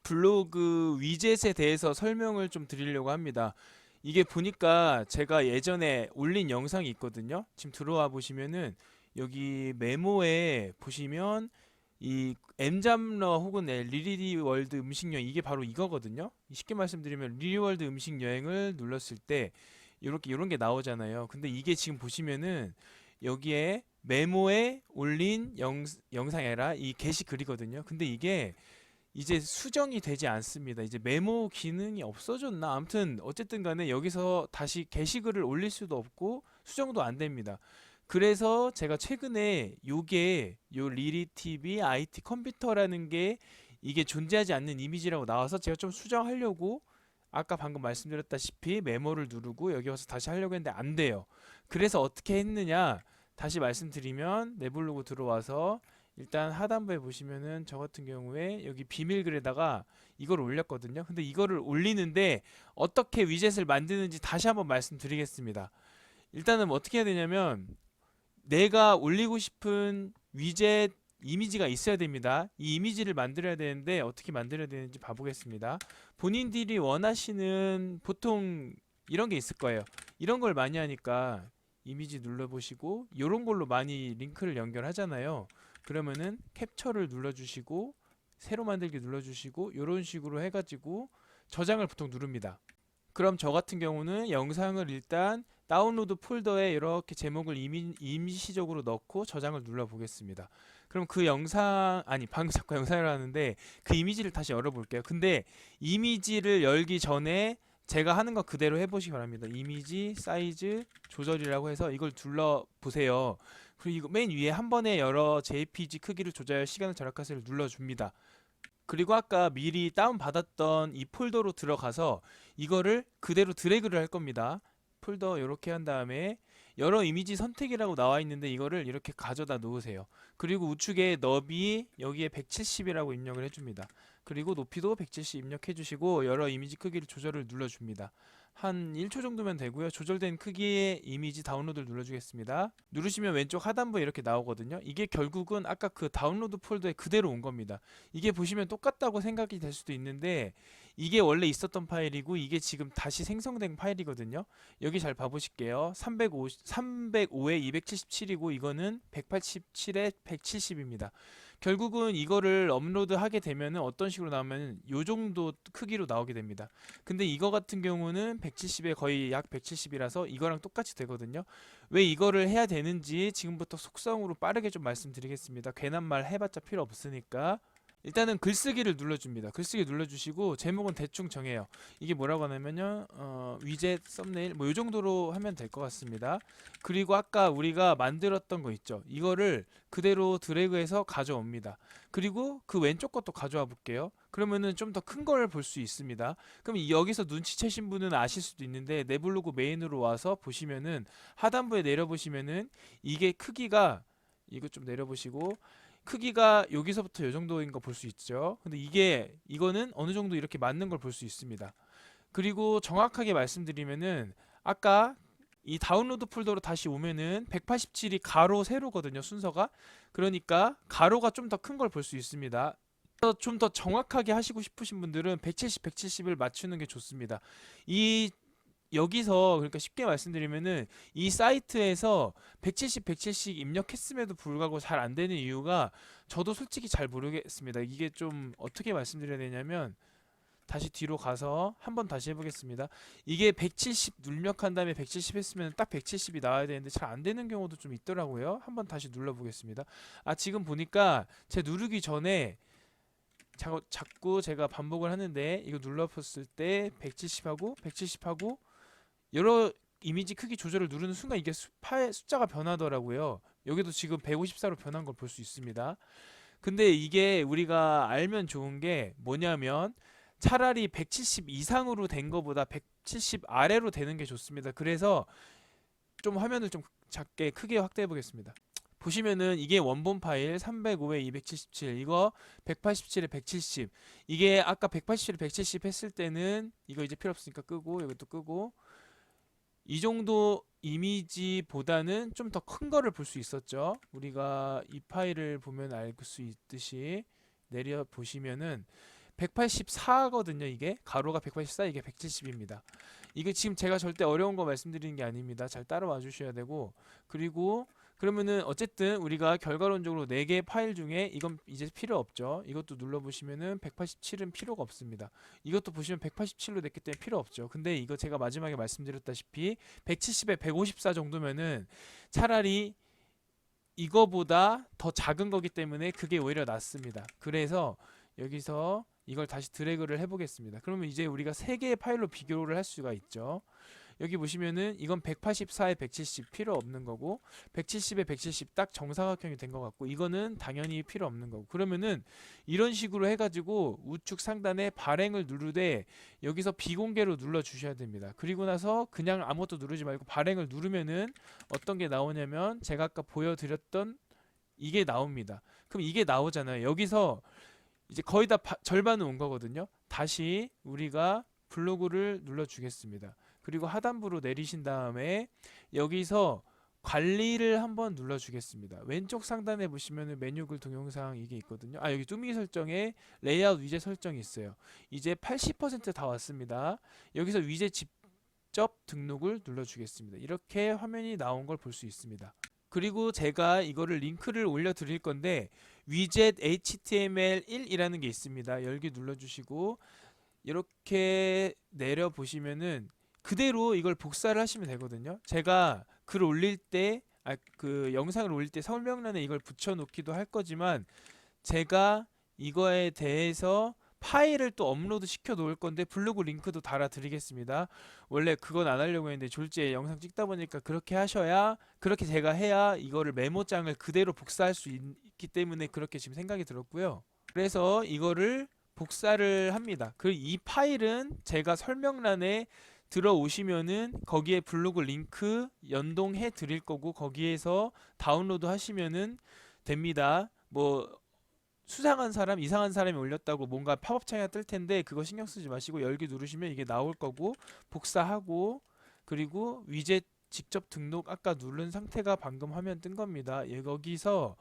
블로그 위젯에 대해서 설명을 좀 드리려고 합니다. 이게 보니까 제가 예전에 올린 영상이 있거든요. 지금 들어와 보시면은 여기 메모에 보시면 이 엠잡러 혹은 리리디 월드 음식 여행, 이게 바로 이거거든요. 쉽게 말씀드리면 리리 월드 음식 여행을 눌렀을 때 이렇게 이런 게 나오잖아요. 근데 이게 지금 보시면은 여기에 메모에 올린 영상이 아니라 이 게시글이거든요. 근데 이게 이제 수정이 되지 않습니다. 이제 메모 기능이 없어졌나? 아무튼 어쨌든 간에 여기서 다시 게시글을 올릴 수도 없고 수정도 안 됩니다. 그래서 제가 최근에 요게 요 리리TV IT 컴퓨터라는 게 이게 존재하지 않는 이미지라고 나와서 제가 좀 수정하려고 아까 방금 말씀드렸다시피 메모를 누르고 여기 와서 다시 하려고 했는데 안 돼요. 그래서 어떻게 했느냐? 다시 말씀드리면 내블로그 들어와서 일단 하단부에 보시면은 저 같은 경우에 여기 비밀글에다가 이걸 올렸거든요. 근데 이거를 올리는데 어떻게 위젯을 만드는지 다시 한번 말씀드리겠습니다. 일단은 뭐 어떻게 해야 되냐면 내가 올리고 싶은 위젯 이미지가 있어야 됩니다. 이 이미지를 만들어야 되는데 어떻게 만들어야 되는지 봐보겠습니다. 본인들이 원하시는 보통 이런 게 있을 거예요. 이런 걸 많이 하니까 이미지 눌러보시고 이런 걸로 많이 링크를 연결하잖아요. 그러면은 캡처를 눌러주시고 새로 만들기 눌러주시고 이런 식으로 해가지고 저장을 보통 누릅니다. 그럼 저 같은 경우는 영상을 일단 다운로드 폴더에 이렇게 제목을 임시적으로 넣고 저장을 눌러 보겠습니다. 그럼 그 영상, 아니 방금 자꾸 영상을 하는데 그 이미지를 다시 열어볼게요. 근데 이미지를 열기 전에 제가 하는 거 그대로 해보시기 바랍니다. 이미지 사이즈 조절이라고 해서 이걸 둘러 보세요. 그리고 맨 위에 한 번에 여러 JPG 크기를 조절 시간을 절약하세요를 눌러줍니다. 그리고 아까 미리 다운받았던 이 폴더로 들어가서 이거를 그대로 드래그를 할 겁니다. 폴더 이렇게 한 다음에 여러 이미지 선택이라고 나와 있는데 이거를 이렇게 가져다 놓으세요. 그리고 우측에 너비 여기에 170이라고 입력을 해줍니다. 그리고 높이도 170 입력해 주시고 여러 이미지 크기를 조절을 눌러줍니다. 한 1초 정도면 되고요. 조절된 크기의 이미지 다운로드를 눌러주겠습니다. 누르시면 왼쪽 하단부에 이렇게 나오거든요. 이게 결국은 아까 그 다운로드 폴더에 그대로 온 겁니다. 이게 보시면 똑같다고 생각이 될 수도 있는데 이게 원래 있었던 파일이고 이게 지금 다시 생성된 파일이거든요. 여기 잘 봐보실게요. 305에 277이고 이거는 187에 170입니다. 결국은 이거를 업로드하게 되면은 어떤 식으로 나오면 요 정도 크기로 나오게 됩니다. 근데 이거 같은 경우는 170에 거의 약 170이라서 이거랑 똑같이 되거든요. 왜 이거를 해야 되는지 지금부터 속성으로 빠르게 좀 말씀드리겠습니다. 괜한 말 해봤자 필요 없으니까. 일단은 글쓰기를 눌러줍니다. 글쓰기 눌러주시고 제목은 대충 정해요. 이게 뭐라고 하냐면요, 위젯, 썸네일 뭐 이 정도로 하면 될 것 같습니다. 그리고 아까 우리가 만들었던 거 있죠. 이거를 그대로 드래그해서 가져옵니다. 그리고 그 왼쪽 것도 가져와 볼게요. 그러면은 좀 더 큰 걸 볼 수 있습니다. 그럼 여기서 눈치채신 분은 아실 수도 있는데 내블로그 메인으로 와서 보시면은 하단부에 내려보시면은 이게 크기가, 이거 좀 내려보시고 크기가 여기서부터 이 정도인 거 볼 수 있죠. 근데 이거는 어느 정도 이렇게 맞는 걸 볼 수 있습니다. 그리고 정확하게 말씀드리면은 아까 이 다운로드 폴더로 다시 오면은 187이 가로 세로거든요, 순서가. 그러니까 가로가 좀 더 큰 걸 볼 수 있습니다. 좀 더 정확하게 하시고 싶으신 분들은 170, 170을 맞추는 게 좋습니다. 이 여기서 그러니까 쉽게 말씀드리면은 이 사이트에서 170, 170 입력했음에도 불구하고 잘 안 되는 이유가 저도 솔직히 잘 모르겠습니다. 이게 좀 어떻게 말씀드려야 되냐면 다시 뒤로 가서 한번 다시 해보겠습니다. 이게 170 입력한 다음에 170 했으면 딱 170이 나와야 되는데 잘 안 되는 경우도 좀 있더라고요. 한번 다시 눌러보겠습니다. 아, 지금 보니까 제 누르기 전에 자꾸 제가 반복을 하는데 이거 눌러봤을 때 170하고 170하고 여러 이미지 크기 조절을 누르는 순간 이게 파일 숫자가 변하더라고요. 여기도 지금 154로 변한 걸 볼 수 있습니다. 근데 이게 우리가 알면 좋은 게 뭐냐면 차라리 170 이상으로 된 거보다 170 아래로 되는 게 좋습니다. 그래서 좀 화면을 좀 작게 크게 확대해 보겠습니다. 보시면은 이게 원본 파일 305에 277, 이거 187에 170. 이게 아까 187에 170 했을 때는 이거 이제 필요 없으니까 끄고 이것도 끄고 이 정도 이미지보다는 좀 더 큰 거를 볼 수 있었죠. 우리가 이 파일을 보면 알 수 있듯이 내려 보시면은 184거든요. 이게 가로가 184, 이게 170입니다. 이게 지금 제가 절대 어려운 거 말씀드리는 게 아닙니다. 잘 따라와 주셔야 되고, 그리고 그러면은 어쨌든 우리가 결과론적으로 4개의 파일 중에 이건 이제 필요 없죠. 이것도 눌러보시면은 187은 필요가 없습니다. 이것도 보시면 187로 됐기 때문에 필요 없죠. 근데 이거 제가 마지막에 말씀드렸다시피 170에 154 정도면은 차라리 이거보다 더 작은 거기 때문에 그게 오히려 낫습니다. 그래서 여기서 이걸 다시 드래그를 해보겠습니다. 그러면 이제 우리가 3개의 파일로 비교를 할 수가 있죠. 여기 보시면은 이건 184에 170 필요 없는 거고, 170에 170 딱 정사각형이 된 것 같고, 이거는 당연히 필요 없는 거고. 그러면은 이런 식으로 해가지고 우측 상단에 발행을 누르되 여기서 비공개로 눌러 주셔야 됩니다. 그리고 나서 그냥 아무것도 누르지 말고 발행을 누르면은 어떤 게 나오냐면 제가 아까 보여드렸던 이게 나옵니다. 그럼 이게 나오잖아요. 여기서 이제 거의 다 절반은 온 거거든요. 다시 우리가 블로그를 눌러 주겠습니다. 그리고 하단부로 내리신 다음에 여기서 관리를 한번 눌러 주겠습니다. 왼쪽 상단에 보시면은 메뉴글 동영상 이게 있거든요. 여기 뚜미기 설정에 레이아웃 위젯 설정이 있어요. 이제 80%다 왔습니다. 여기서 위젯 직접 등록을 눌러 주겠습니다. 이렇게 화면이 나온 걸 볼 수 있습니다. 그리고 제가 이거를 링크를 올려 드릴 건데 위젯 html1이라는 게 있습니다. 열기 눌러 주시고 이렇게 내려 보시면은 그대로 이걸 복사를 하시면 되거든요. 제가 글 올릴 때, 그 영상을 올릴 때 설명란에 이걸 붙여놓기도 할 거지만 제가 이거에 대해서 파일을 또 업로드 시켜 놓을 건데 블로그 링크도 달아 드리겠습니다. 원래 그건 안 하려고 했는데 졸지에 영상 찍다 보니까 그렇게 제가 해야 이거를 메모장을 그대로 복사할 수 있기 때문에 그렇게 지금 생각이 들었고요. 그래서 이거를 복사를 합니다. 그리고 이 파일은 제가 설명란에 들어오시면은 거기에 블로그 링크 연동해 드릴 거고 거기에서 다운로드 하시면은 됩니다. 뭐 수상한 사람, 이상한 사람이 올렸다고 뭔가 팝업 창이 뜰 텐데 그거 신경 쓰지 마시고 열기 누르시면 이게 나올 거고 복사하고 그리고 위젯 직접 등록 아까 누른 상태가 방금 화면 뜬 겁니다. 여기서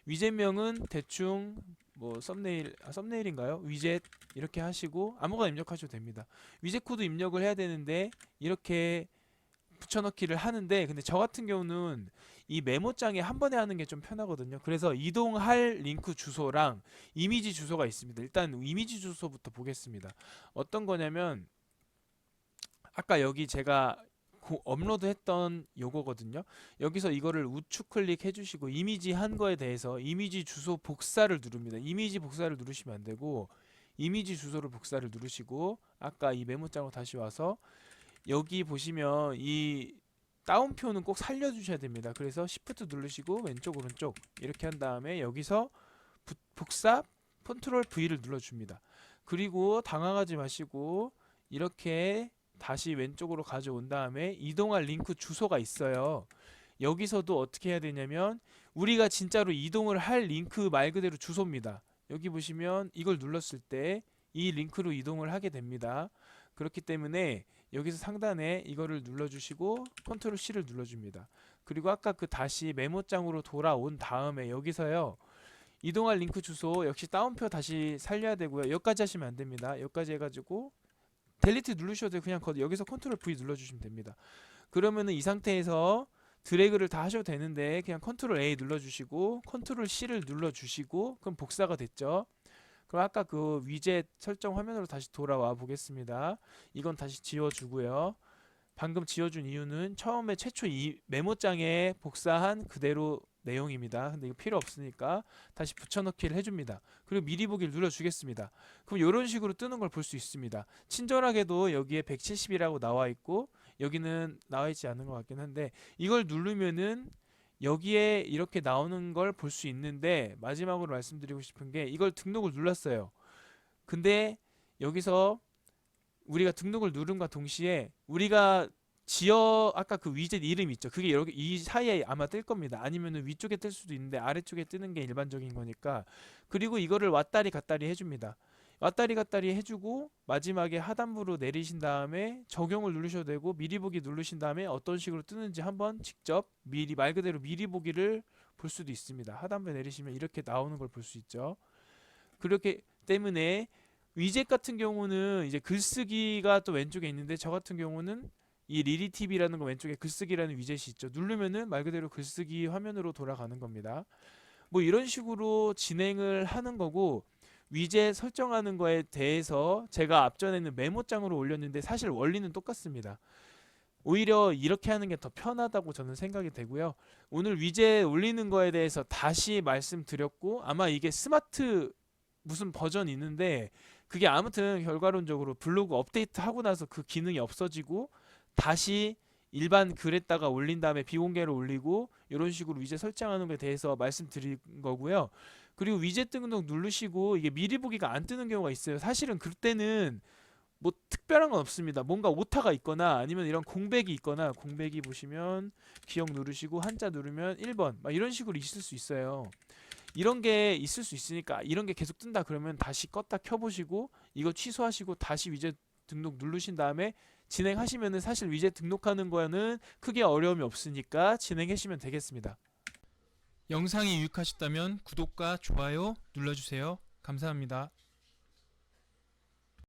위젯명은 대충 뭐 썸네일인가요? 위젯 이렇게 하시고 아무거나 입력하셔도 됩니다. 위젯 코드 입력을 해야 되는데 이렇게 붙여넣기를 하는데 근데 저 같은 경우는 이 메모장에 한 번에 하는 게 좀 편하거든요. 그래서 이동할 링크 주소랑 이미지 주소가 있습니다. 일단 이미지 주소부터 보겠습니다. 어떤 거냐면 아까 여기 제가 업로드 했던 요거거든요. 여기서 이거를 우측 클릭 해주시고 이미지 한 거에 대해서 이미지 주소 복사를 누릅니다. 이미지 복사를 누르시면 안 되고 이미지 주소를 복사를 누르시고 아까 이 메모장으로 다시 와서 여기 보시면 이 따옴표는 꼭 살려주셔야 됩니다. 그래서 Shift 누르시고 왼쪽 오른쪽 이렇게 한 다음에 여기서 복사 컨트롤 V를 눌러줍니다. 그리고 당황하지 마시고 이렇게 다시 왼쪽으로 가져온 다음에 이동할 링크 주소가 있어요. 여기서도 어떻게 해야 되냐면 우리가 진짜로 이동을 할 링크 말 그대로 주소입니다. 여기 보시면 이걸 눌렀을 때 이 링크로 이동을 하게 됩니다. 그렇기 때문에 여기서 상단에 이거를 눌러주시고 컨트롤 C를 눌러줍니다. 그리고 아까 그 다시 메모장으로 돌아온 다음에 여기서요 이동할 링크 주소 역시 따옴표 다시 살려야 되고요. 여기까지 하시면 안 됩니다. 여기까지 해가지고 델리트 누르셔도 돼요. 그냥 여기서 컨트롤 V 눌러주시면 됩니다. 그러면은 이 상태에서 드래그를 다 하셔도 되는데 그냥 컨트롤 A 눌러주시고 컨트롤 C를 눌러주시고 그럼 복사가 됐죠. 그럼 아까 그 위젯 설정 화면으로 다시 돌아와 보겠습니다. 이건 다시 지워주고요. 방금 지워준 이유는 처음에 최초 이 메모장에 복사한 그대로 내용입니다. 근데 이거 필요 없으니까 다시 붙여넣기를 해줍니다. 그리고 미리 보기를 눌러주겠습니다. 그럼 이런 식으로 뜨는 걸 볼 수 있습니다. 친절하게도 여기에 170이라고 나와 있고 여기는 나와 있지 않은 것 같긴 한데 이걸 누르면은 여기에 이렇게 나오는 걸 볼 수 있는데 마지막으로 말씀드리고 싶은 게 이걸 등록을 눌렀어요. 근데 여기서 우리가 등록을 누른과 동시에 우리가 아까 그 위젯 이름 있죠. 그게 여기 이 사이에 아마 뜰 겁니다. 아니면은 위쪽에 뜰 수도 있는데 아래쪽에 뜨는 게 일반적인 거니까. 그리고 이거를 왔다리 갔다리 해줍니다. 왔다리 갔다리 해주고 마지막에 하단부로 내리신 다음에 적용을 누르셔도 되고 미리 보기 누르신 다음에 어떤 식으로 뜨는지 한번 직접 미리 말 그대로 미리 보기를 볼 수도 있습니다. 하단부에 내리시면 이렇게 나오는 걸 볼 수 있죠. 그렇기 때문에 위젯 같은 경우는 이제 글쓰기가 또 왼쪽에 있는데, 저 같은 경우는 이 리리TV라는 거 왼쪽에 글쓰기라는 위젯이 있죠. 누르면은 말 그대로 글쓰기 화면으로 돌아가는 겁니다. 뭐 이런 식으로 진행을 하는 거고, 위젯 설정하는 거에 대해서 제가 앞전에는 메모장으로 올렸는데 사실 원리는 똑같습니다. 오히려 이렇게 하는 게 더 편하다고 저는 생각이 되고요. 오늘 위젯 올리는 거에 대해서 다시 말씀드렸고, 아마 이게 스마트 무슨 버전이 있는데, 그게 아무튼 결과론적으로 블로그 업데이트 하고 나서 그 기능이 없어지고 다시 일반 글에다가 올린 다음에 비공개로 올리고 이런 식으로 위젯 설정하는 것에 대해서 말씀드린 거고요. 그리고 위젯 등록 누르시고 이게 미리 보기가 안 뜨는 경우가 있어요. 사실은 그때는 뭐 특별한 건 없습니다. 뭔가 오타가 있거나 아니면 이런 공백이 있거나, 공백이 보시면 기억 누르시고 한자 누르면 1번 막 이런 식으로 있을 수 있어요. 이런 게 있을 수 있으니까, 이런 게 계속 뜬다 그러면 다시 껐다 켜보시고 이거 취소하시고 다시 위젯 등록 누르신 다음에 진행하시면은 사실 위젯 등록하는 거는 크게 어려움이 없으니까 진행하시면 되겠습니다. 영상이 유익하셨다면 구독과 좋아요 눌러주세요. 감사합니다.